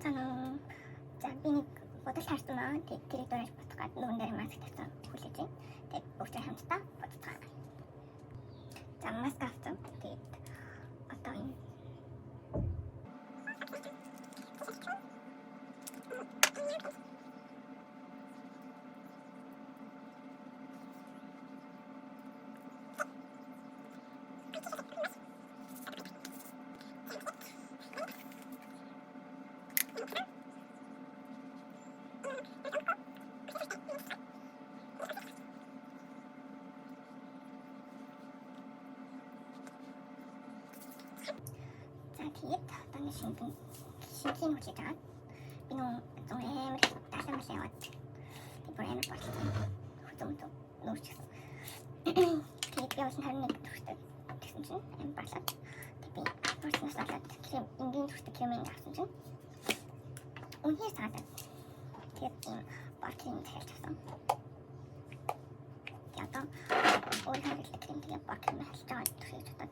цаана за би нэг бодол харсан аа. Тэгээд тэрийг дөрөж бодох гад нүгэн дээр маск тавьсан хүлээж байна. Тэгээд бүгд хамтдаа бодцгаана. За маск авсан. Тэгээд одоо энэ тэгээд одоо нэг шингийн хүлээж байгаа. Би нөө зүүн таасан мэл яваад би бүр амар болчихсон. Хөдөлмөд нүүрчихсэн. Тэгээд би бас харин нэг төгсдөг гэсэн чинь амар болоод би бүрснээс болоод крем энгийн төгсдөг кремийг авсан чинь үнээр цаадаг. Тэгээд баркинг хэлж авсан. Тэгээд одоо өөр хэрэглэх крем тэгээд баркинг хэлж аваад төгсөж чадаад.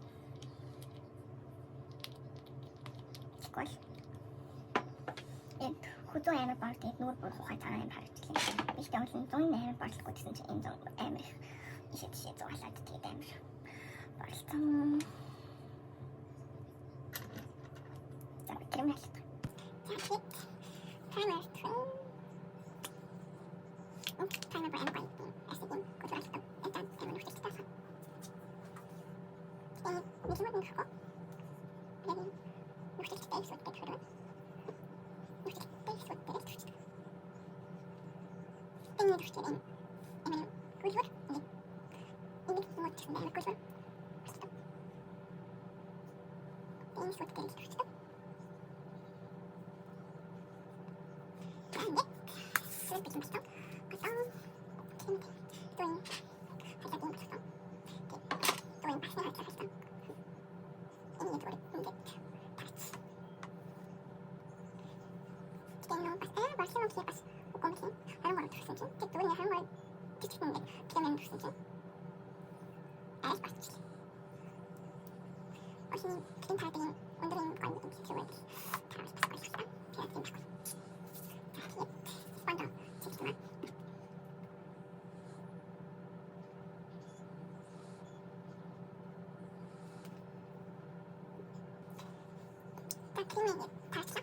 Гол энэ хөдөө амар баг тэгээд нүүр бүр ухаан цараа амар харагдчихлаа. Ихтэй бол 108 баглахгүй гэсэн чинь энэ амар их ишээ зугаалаад тэгээд амар баглсан. За крем хэлдэг. За тэгээд камер тхэн. Камер байна бай. Асигин гутралтай. Это камер нүхтэй тасаа. Нэг юм нэг хөө. Нүхтэй тасаа сууд гэх хэрэг. Энэ düştü en eminim. Gülür. İndi mutluyum ben gülür. En çok geldi düştü. Evet. Sıra bizim kitap. Bakalım. Şimdi doyun. Hadi bir tutam. Doyun başına arkadaşlar. En iyi doğru. Şimdi taç. Gidelim başına. Başına bir yapar. 오공신 하는 거를 들었을 때, 또 그냥 하는 걸 뒤집는데 그러면 들었을 때, 알아서 맞지. 어신이 그림 달 때는 오늘은 건 느낌 지켜볼 때, 다음에 봤을 거 있었다. 그냥 그림 바꿔. 자, 뒤에 먼저 지키지만. 자, 그림에 이제 달았어.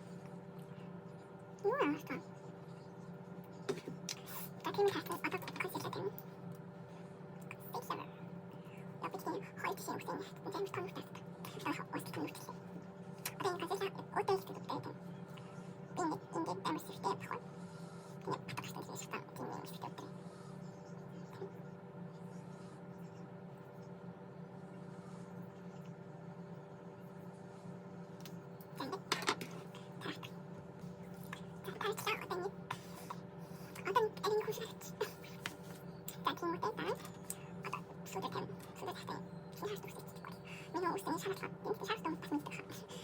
이거 나왔어. 그림이 달았어. 어떻게 컨셉을 되는? 스테이션을. 여기 뒤에 허이트 시에 무슨 이제 무스턴 무스턴. 그래서 어떻게 무스턴. 어떤 컨셉이 어떤 식으로 되든. 빈이 인제 담을 수 있게 하고. 그냥 바닥 같은 데 식당 빈이 있을 때 어때? 자, 이제 달았다. 자, 달았어. 어떤 일? 어떤 애린 고수하셨지? 자, 긴 못대 일단 소주템, 소주 자세 신할 수 있을 거예요. 민호 옷은 샤라사, 인스타 샤라사 너무 딱 민스타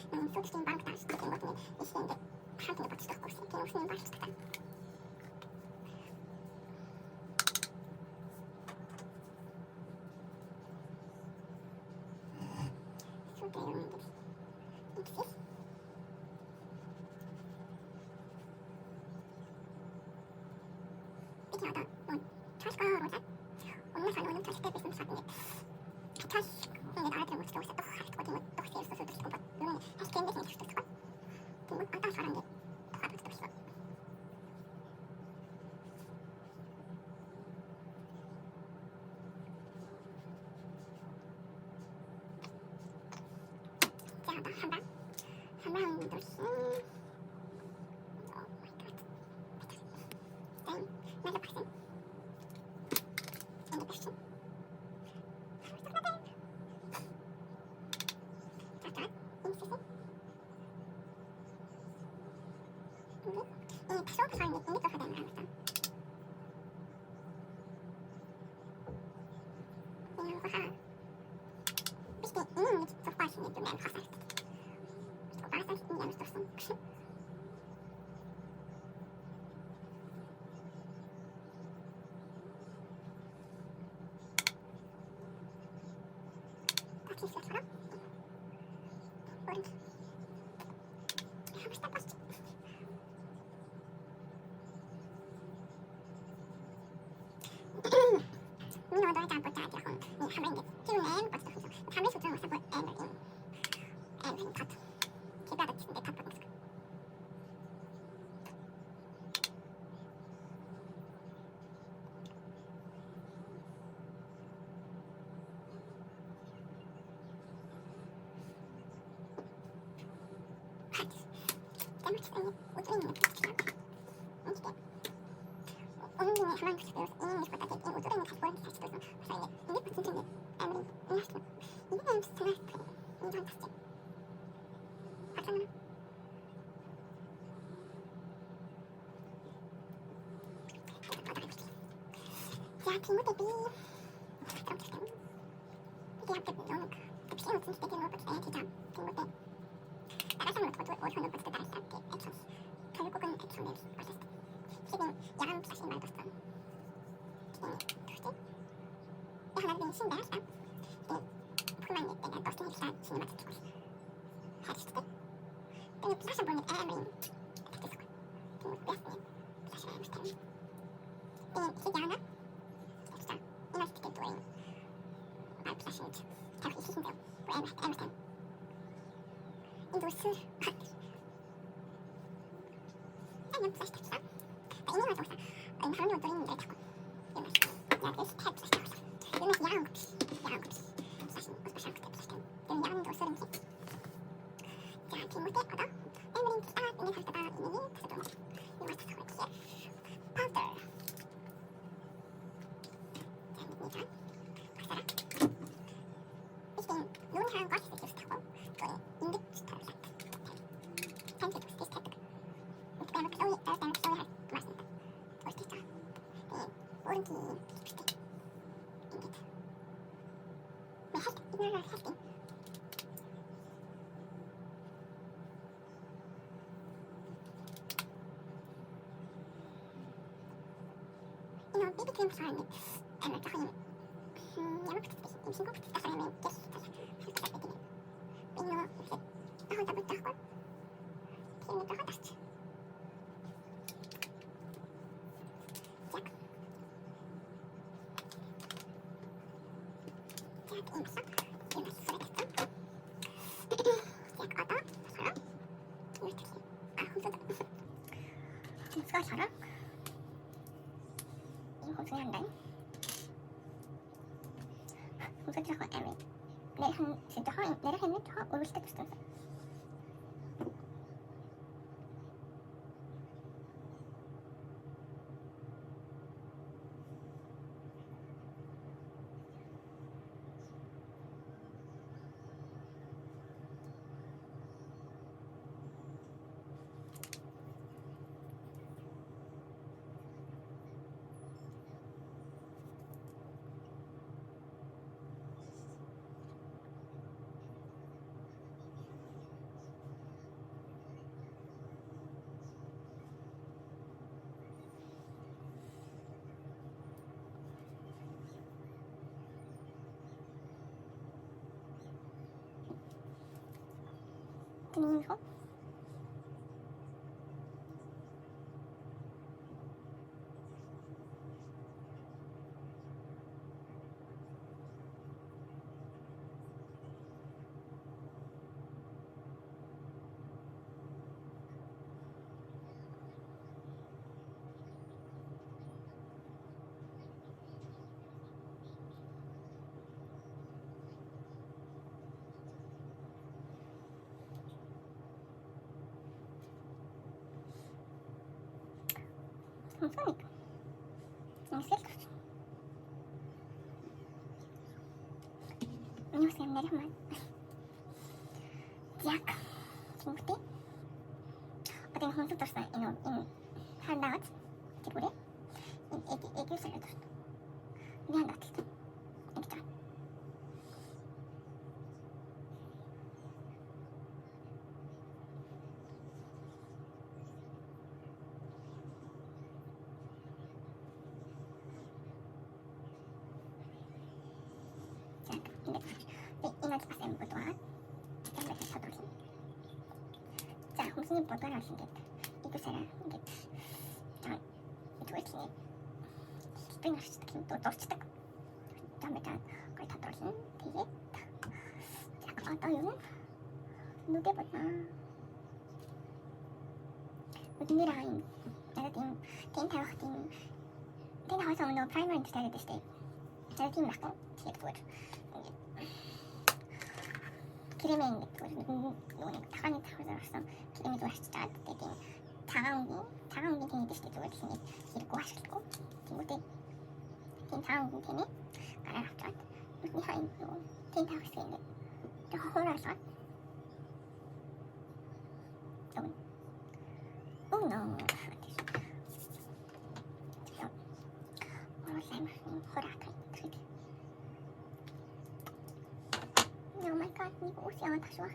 소주 좀 바로 다 시키는 거거든요. 이 시에 이제 하루 동안 버티도 없고 긴 옷은 바로 시켰다. 소주 이런 게 익시 이게 어떤 철거 모자 오늘 저는 오늘 철식 때문에 있었는데 철식 근데 나를 들고 있어 또 하루 또 어디 또 세일 소스도 있고 뭐 눈에 사실 괜히 그냥 수도 있고 근데 어떤 사람이 또 가도 또 있어 자, 나 한방 도시 Another person. And a question. After, insisting. 이 다시 사람이 인기 또 하다는 거 있어. 이런 거 하. 비슷해. 이는 속바시는 좀 약간 가살. 속바살 있는 양도 없어. 있어서라 오른쪽 하고 싶다 빠지지 Minua todetaan potaat ja niin hamringen. Killeen potaat. Hamring så tror jag på en katt. Det är det katt på engelska. Ja, primo baby. Ich habe gewonnen. Ich habe uns nicht genug bezahlt, ich habe primo baby. Aber sagen wir mal, du hast 100% da ist das etwas. 결국은 액션을 받았어. 지금 야간 사실 말했어. 그치? 하나는 신대하다. 풀만 내가 너스팅 입사 신이 맞을 거야. 하리스트. 근데 사실 보니 에어링 됐어. 근데 베스트 사실 에어링 스타일. 근데 이게 하나. 됐어. 이날 스티커 도잉. 말 사실 자꾸 있으신데요. 에어링 스타일. 인도스 그냥 플라스틱 사. 이거는 또 사. 다른 것도 있는데 자꾸. 이거 스텝 플라스틱. 이거는 야한 커피. 야한 커피. 사실 스페셜 커피 플라스틱. 이거는 야한도 쓰는 게. 자, 빈무대 얻어. 에머린 아, 이게 살다가 이게 그래도 이거 다 사고 있어. 파우더. 자, 이거. 박사라. 이게 논한 것이 되게 좋다고. 또 인득 스타일 사. 텐트 도 스타일. Tämä on ihan vastinta. Oikeastaan. Orki. Inget. Me hästi. Innan hästi. Innan bibikrem så har jag en tahin. Jag var faktiskt i sin kompis. Jag har en gäst. Innan jag har inte bort det. Innan jag har det. ska köra. Hon ska hända. Hon ska inte ha Emmy. Nej, han ska inte ha en. Nej, det kan inte ha. Och visst det stund. 이거 Соник. Не слишком. Не всем нормально. Як. Смотри. Потом он тут просто ин хандат. Типа. Эти советы. Не хандат. Это. 이날 봤을 때 또한 이렇게 서도리. 자, 홍신이 뭐도 하신게 이거 사람 이게 저 이거 팀이 Хурдын гарчдаг юм дурчдаг. Жамтай гой тодруулна. Тэгээд яг одоо юу нүдэ бодно. Нүднэр айн яг тийм тэн тавих тийм тэн хаваа самно праймер инсталлed штэ. Яг тийм нахаа тэгээд кремэн гэдэг нэг таханы тавьсан кремэд барьчихад тэгээд цагаан үнгийн тэнийд штэ зүгээр тийм хэрэггүй ашиглахгүй. Тэгмүүдээ тийм цагаан үнгийн тэнийд гараа авчаад нүдний хайн тэн тавьсан юм. Тэгээд хоороолоод Oh no. Oh my god, 이거 옷이 안 다시 와.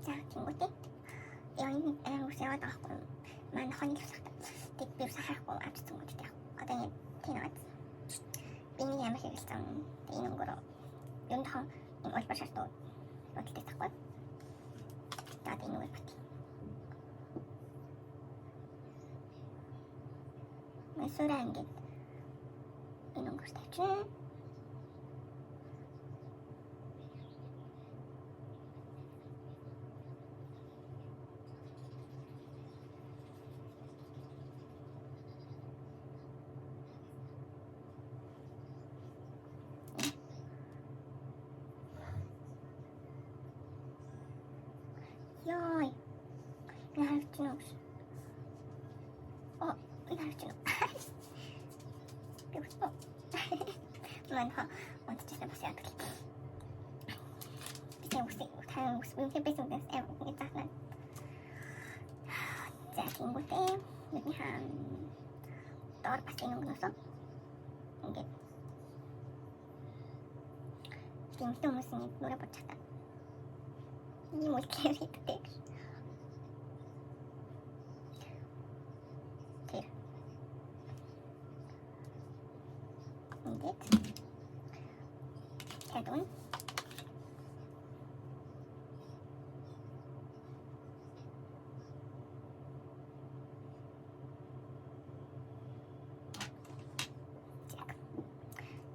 자, 친구들. 여기는 옷이 안 나왔고, 만 허니 겹쳤다. 뒷비로 사하고 아주 좋은 것들이야. 어떤 티나왔지. 빙이 야마시 일상 이런 거로 연타 어디 가서도 어디 됐었고. 나도 이놈의 파티. 술한 게 이런 걸 대충 야이 이거 할 수는 없어. 이거 할 수는 Man har inte tittat på sig att mungkin besok dan saya mungkin tak jadi mungkin lebih tor pasti nunggu so mungkin tim itu mesti boleh percaya ini mungkin itu deh mungkin 해둔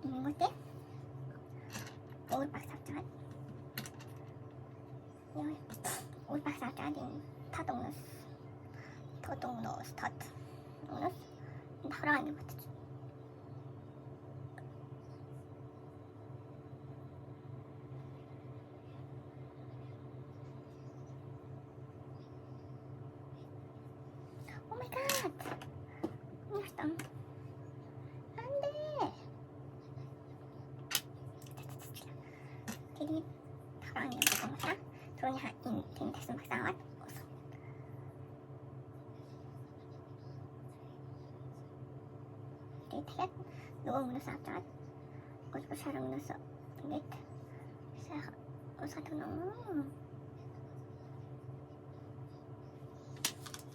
이것들 올박사짠 올박사짠인 타동노 스타트 나라는 것들 Jadi orang yang berkata turunnya ini tes pesawat kosong. Jadi lihat dua menusuk cat, kos sarang menusuk, lihat satu nomor.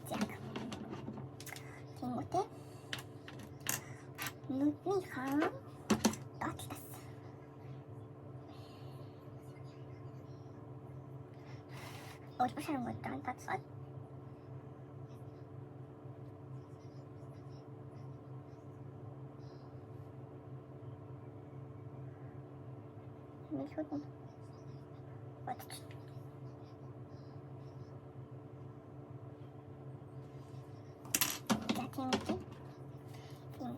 Jadi, tinggal 눈이 강 따뜻했어. 어디서 사는 것도 안 따뜻했어. 미소는 어디지? 자, 재밌지?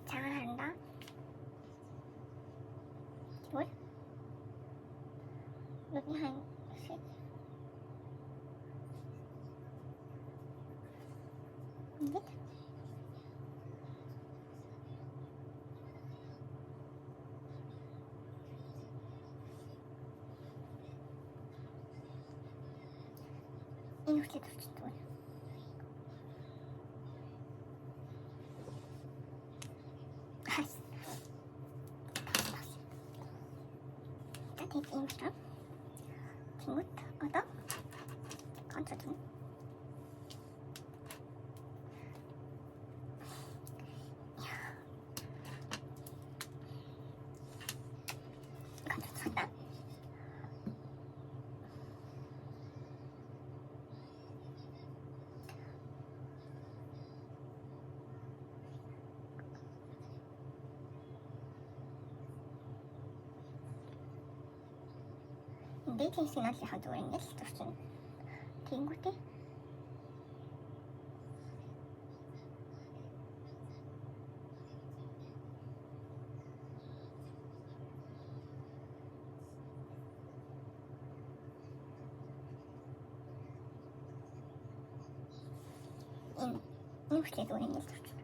잘한다. 뭘? 여기 한 셋. 넷. 이렇게 둘지도 몰라. 대비임이랑 김ут 얻어 건져준 건져줬다. Dating сигналынхаа зүгээр ингээд л зурчин. Тэнгүүтээ. Энэ хүлээд зүгээр ингээд зурчин.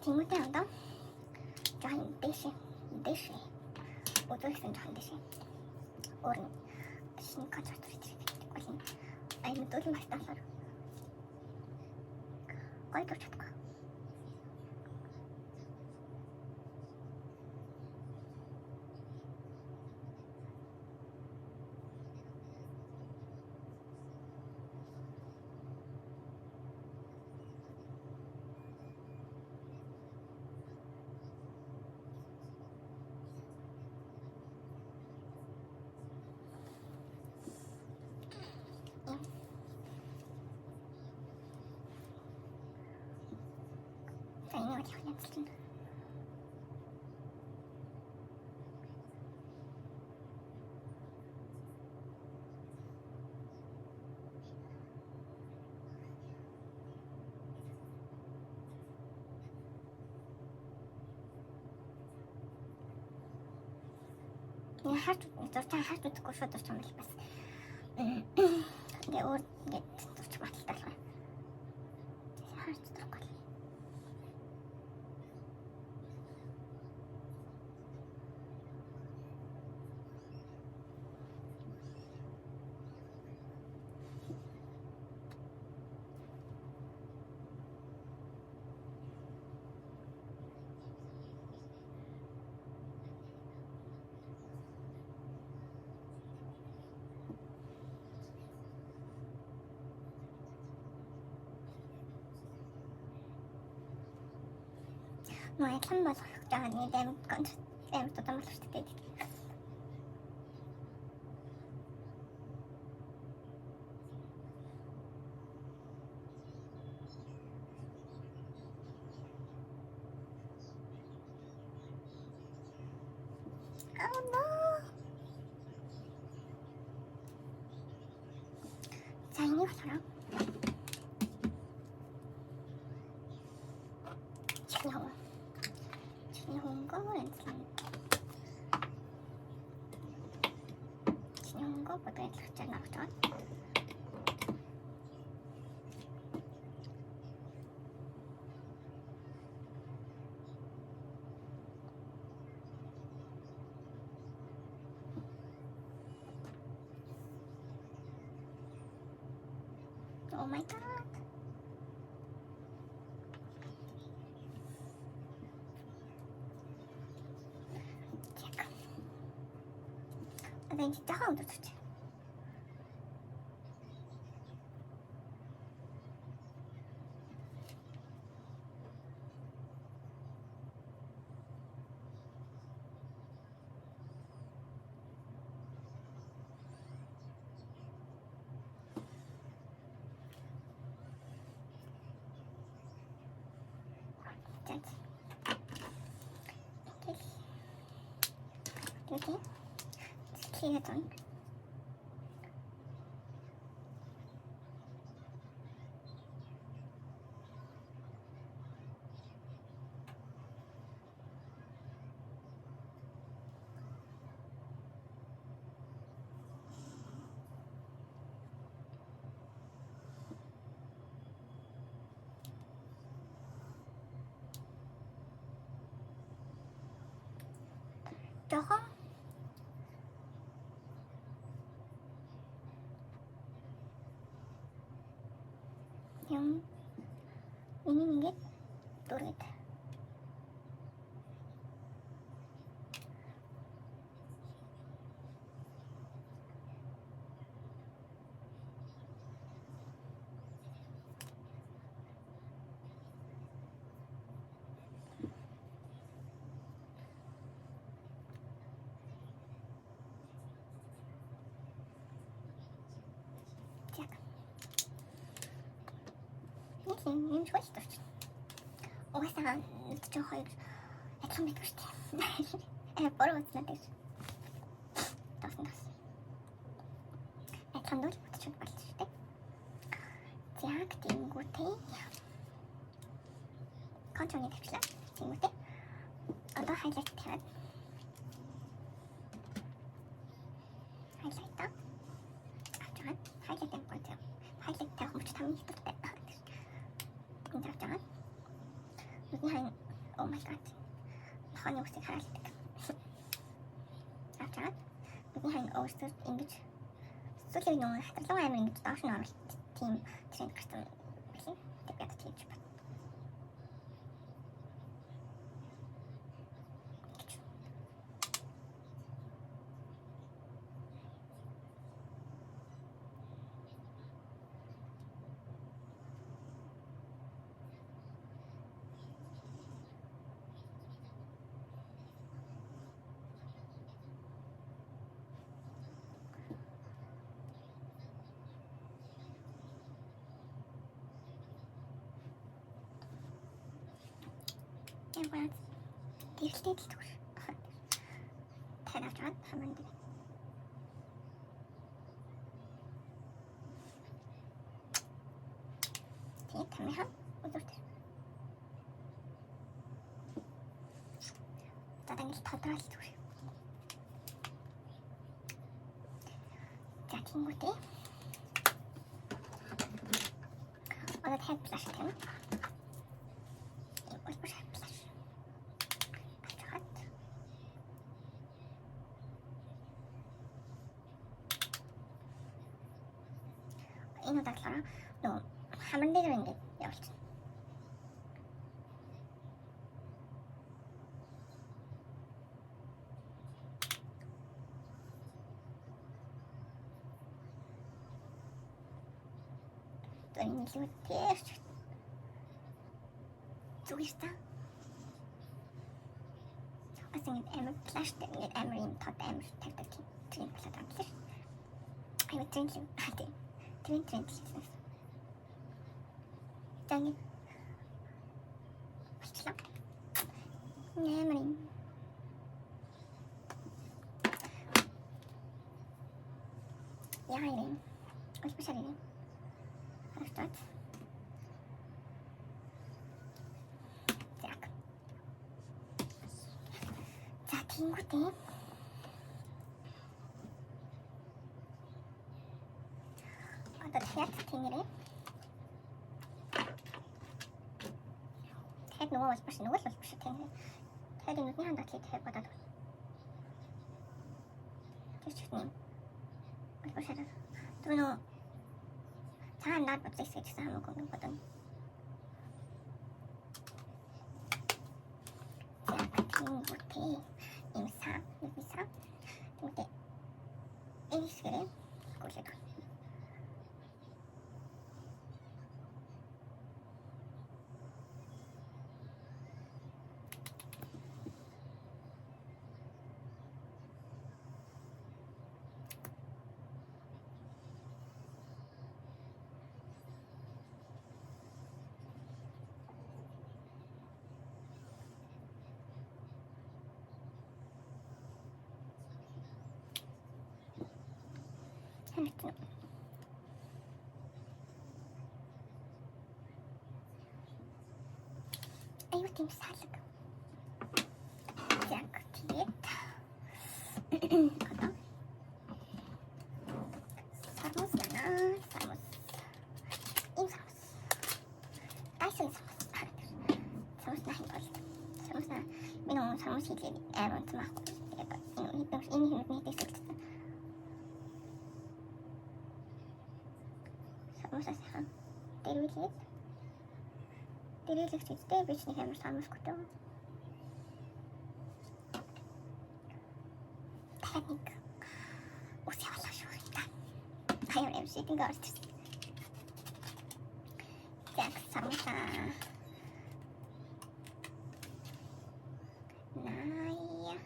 Тэнгүүтээ одоо жоохон дэшээ өдөрсөн жоохон дэшээ орон шинэ концерт хийдэг байсан. Ай мэдүүл мастасаар гой дурчдаг. Энэ 어디 흘렸을까? Я харж удахгүй шууд орч юм л бас. Тэгээ өөр ингээд орч баталтай л байна. Харж удахгүй. Мой хэн болох жааны дэм концерт тутам болчихтой. Oh no. 자, 이거 봐라. 진영은 거보다 이렇게 잘 나오죠? Oh my god. 난 진짜 하나도 좋지. 짜지. 여기 스키해던 저거 yang ini inget turut ini 좋아했어. угаасаа ч хоёр адилхан байдаг шүү дээ. Бороо үзнэ гэж. Тасан. Адилхан дүүл бүтчих болж шүү дээ. Яг тэнгүүтэй. Контролны тавьчлаа. Тэнгүүтэй. Одоо хайлайт тавиад. Хайлайт. Авчаад хайлайт гоо. Хайлайт тавих мөч тамиг хэрэгтэй. Энэ тавьчаад. Нүдний oh my god. Хань үсэг хаалдаг. Авчаад. Нүдний өөрсдөө ингэж сүүлийн нэг хатгалгаа амир ингэж доош нь оруулт. Тийм тренд гэсэн билээ. Тэгээд тийж бат. Эвгээс дэрэлтэй дэлгүүр. Танавч хад хаман дээр. Тэгээд тамихан үзүүртэй. Тадан л тодорхой зүгээр. За тэнгүүтэй. Одоо таг плаш тавина. Энэ удаглаараа нөгөө хаман дээр ингэж явуулчих. Энэ л үтээш. Зүгээр та. Асин амар плаштай ингэ амар юм тод амар тавьдаг тийм болоод амтлаа. Аюу тийм хатаа. Тренд хийсэн. Таны болчихлоо. Нэмэрин. Яаин. Олбошарин. Хартат. Так. За тэнгүүтэй. Тэгэхээр тэнгэрээ. Тэгэхээр нөгөө бол биш тэнгэрээ. Тэгэхээр нүдний хандаад хийх бодоод. Тэвчний. Олбошараа. Түрүү цаан наад бодож гэсэн хамаагүй бодсон. Тэнгүүтэй. Имсаа. Тэнгүүтэй. Эсгэрээ. Гүлээд. Аюу тийм салаг. Яг тэгээд. Сармус яна. Сармус. Ийм сармус. Тайсан сармус. Сармус нахин бол. Сармус на минь сармус хийлээ амар томаахгүй. Тэгээд энэ хийх гэсэн. Сармусаас хаан. Дэрвэлээд. Дэрэлэх чийтэй бичний хэмээр сармусгүйтэй. Техник. Ус явуулах шүү дээ. Хаяа юм шиг ингээд орчих. Яг сармуса. Най.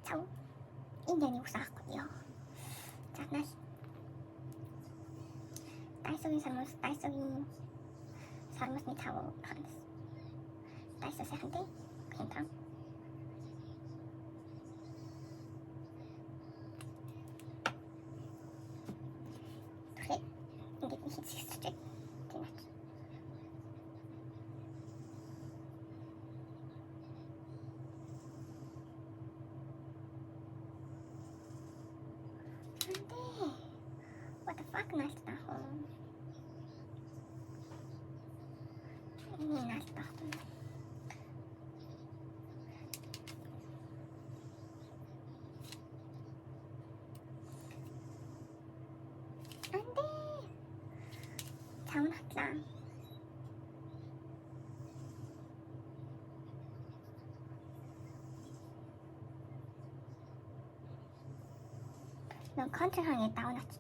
Цау. Индианы ус аахгүй ёо. За нас. Дайсогийн сармусны тав ханас. Дайсо сайхан тий. Хинтаа. Тэгэхээр ингээд нэг хэсэгсэж тийм ээ. What the fuck nice на хоо. Энэ nice тахтаа. Анде. Таун хатлаа. 너 컨트롤이 나오나지?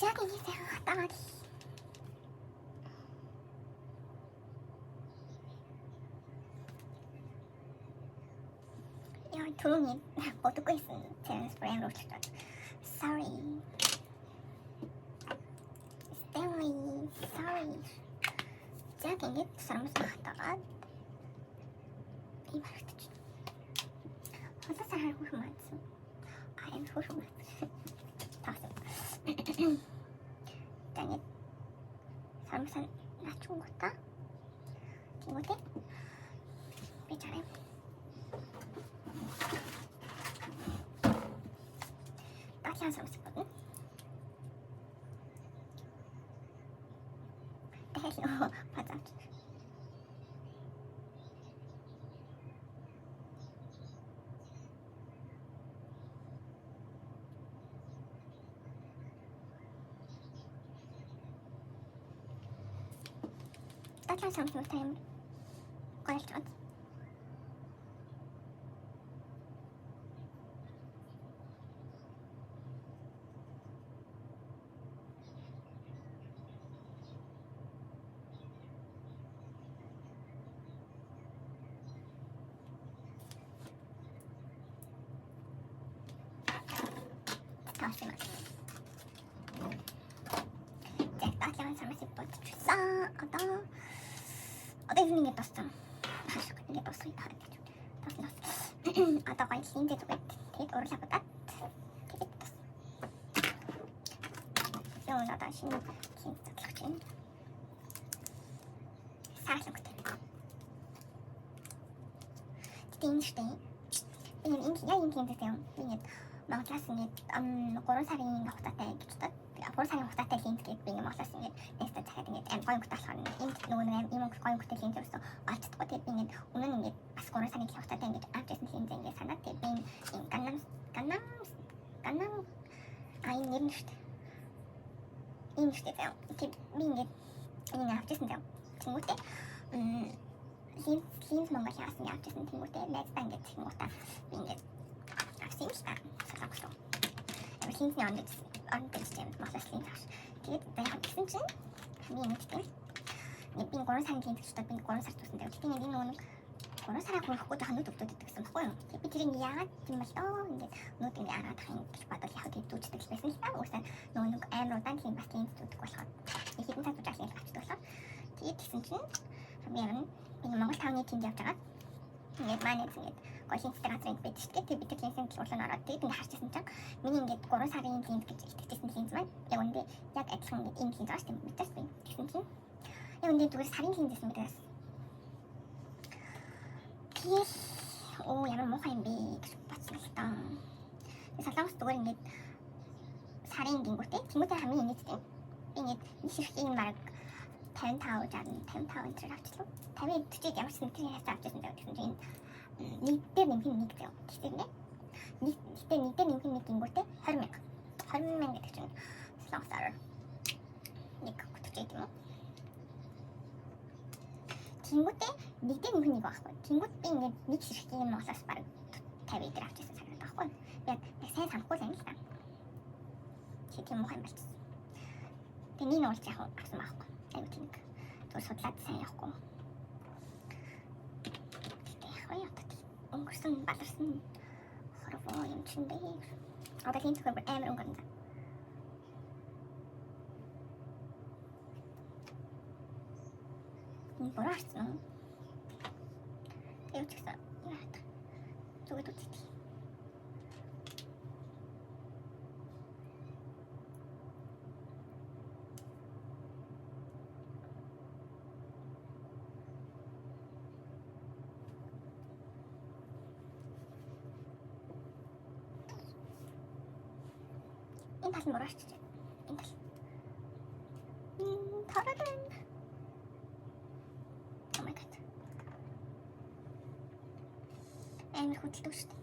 지하게 계세요. 따라리. 야, 조용히 뭐 듣고 있어. 제 스프레이로 쳤다. Sorry. Sorry. 지하게 이게 사람을 생각하다가 이 말을 듣지. 어서 잘 호르마츠. 아예 호르마츠. 다섯. 일단 사람산 낮춘 거다. 이거대 괜찮아요. 딱히 한 사람 있었거든. 때려 맞아. 딱히 한 사람 타임 걸렸죠. 잠시만. 이제 딱히 한 사람 10번 출사. 어디 있는 게 떴어? 이게 떴어. 이 다른 게 좀. 떴어. 아다가 이 긴데 좀 되게 오르샤보다 되게 떴어. 나 다시 진짜 기억진. 사실 그때. 띵스테. 이게 인기인데요. 이게 막 클래스니 3 сарын хугацаатай гэж бодоод 3 сарын хугацаатай хинт гэдэг би юм болоос ингээд нэстэ цахаад ингээд аим гоё хөтөлөх нь энд нөгөө аим юм гоё хөтөл хинт ерөөсө олцдоггүй тэгээд би ингээд өмнө нь ингээд бас 3 сарын хугацаатай ингээд авчихсан хинт ингээд санаад тэгээд би ганнам ай нэрнэштэй заяа тэгээд би ингээд энэ авчихсан заяа тэнгуүтэй хинт Монгол яасан авчихсан тэнгуүтэй найздаа ингээд тэнгуутаа би ингээд авсан юм шиг салгасан. Хинтний онцгой юм болослын тааш. Тэгээд яг гэсэн чинь хамгийн нэгтэй. Би 3 сарын хинт гэж би 3 сар тусан дээр. Тэгээд энэ нөгөө 3 сараа хүрэхгүй жоохон нүд өвдөд гэсэн баггүй юу? Тэгээд би тэрийг яагаад юм бол ингээд нүд ингээд араад тах юм гэж бодвол яг тийм дүүждэг байсан л та. Уусаа нөгөө амар удаан тийм бас хинт дүүдэг болохоор хэдэн цаг тужаал явж авчдаг болохоор. Тэгээд тэгсэн чинь Миний Монгол 5-ны тэнд явж байгаа. Ингээд маань ингээд гоё хинтер газрын бид шүү дээ. Тэгээд бид линзийн төлөвлөлөнд ороод тэгээд ингээд харчихсан чинь миний ингээд 3 сарын линз гэж итгэжсэн линз маань яг үндэ яг адилхан ингээд энэ линз байгаа шүү дээ. Мэдээс би тэгсэн чинь яг үндэ зүгээр сарын линз гэсэн мэдээс. Тэгээс ямар муухай юм бэ гэж бодсон л таа. Тэгээд солонгос зүгээр ингээд сарын гингүүтэй хамгийн нийттэй. Ингээд нэг ширхгийн марг 55 энэ авчлаа. 50 40 ямар ч мэтрийн хасаа авчихсан даа гэсэн чинь нийт дээр нэмэх нэг зав. Тэгэхээр нийт дээр нэмэх нэг гингүүтэй 20,000 гэдэг чинь солонгосоор нэг хөтөж юм уу? Тэнгүүтээ нэг дээр нэмэх нэг байхгүй. Тэнгүүт би ингээд нэг ширхгийн моосоос бараг 50 дээр авчихсан санагдаад байхгүй. Яг сайн санахгүй л юм л та. Тийм муу юм байна. Тэний нуулж яг авсан байхгүй. Айгу тийм. Тэгвэл судлаад сайн явахгүй. Яг өнгөрсөн баларсан хорвоо юм чинь бэ. Одоо тийм зүгээр амар өнгөрнө. Бороо харсан. Эвч гэсэн. Зүгээр үтээ. Энэ тал мөрөөч. Энэ тал. Тараад. Oh my god. Амар хөдөлдөг шүү дээ.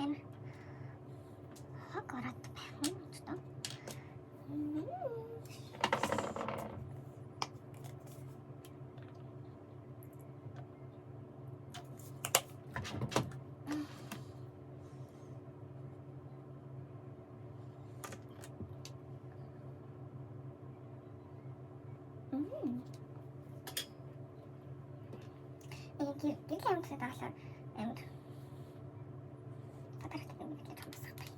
Амар хагаарат байх юм ч тоо. Гэрэл амттай даалаа амт. Татархтай юм гэж хамсах бай.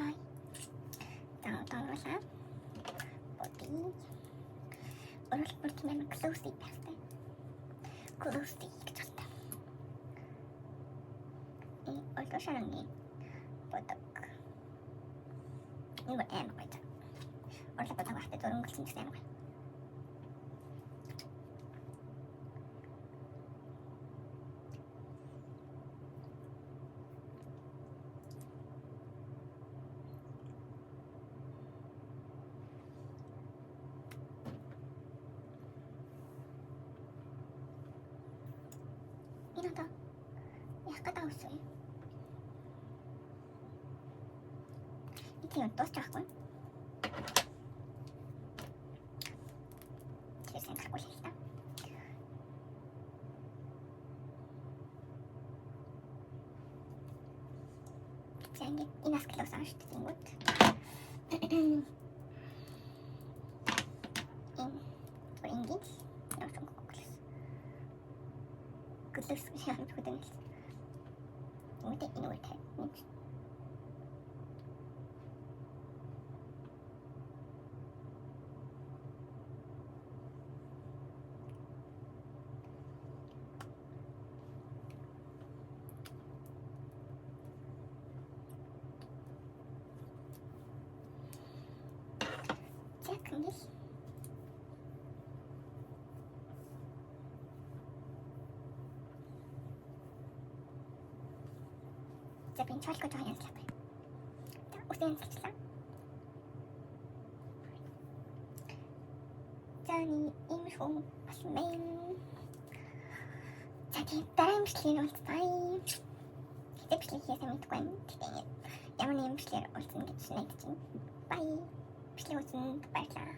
Ай. Таалаа. Боди. Оролцол тийм close байхтай. Close гэж байна. Олдошааны бодог. 이거 M 거죠. 올라보다 봤을 때 저런 거 진짜 M 거. 이러다 약간 나왔어요. 이팀은 또 작고 계속 가고 있다. 이제 이 마스크로 사실 된 것. 인기지 영상 거 그랬어. 그랬어 그냥 그대로. 이때 이걸 해. 근데 за би чолко жоохон янзлаа бай. За үсэн янзлаа. Зани имшгүй бас мэн. За тийм дараа имшлэр уулзъя. Имшлэр хийх юм мэдгүй юм. Тэгээ ямар имшлэр уулзна гэж найдаж байна. Бай. Имшлэр уулзна баярлалаа.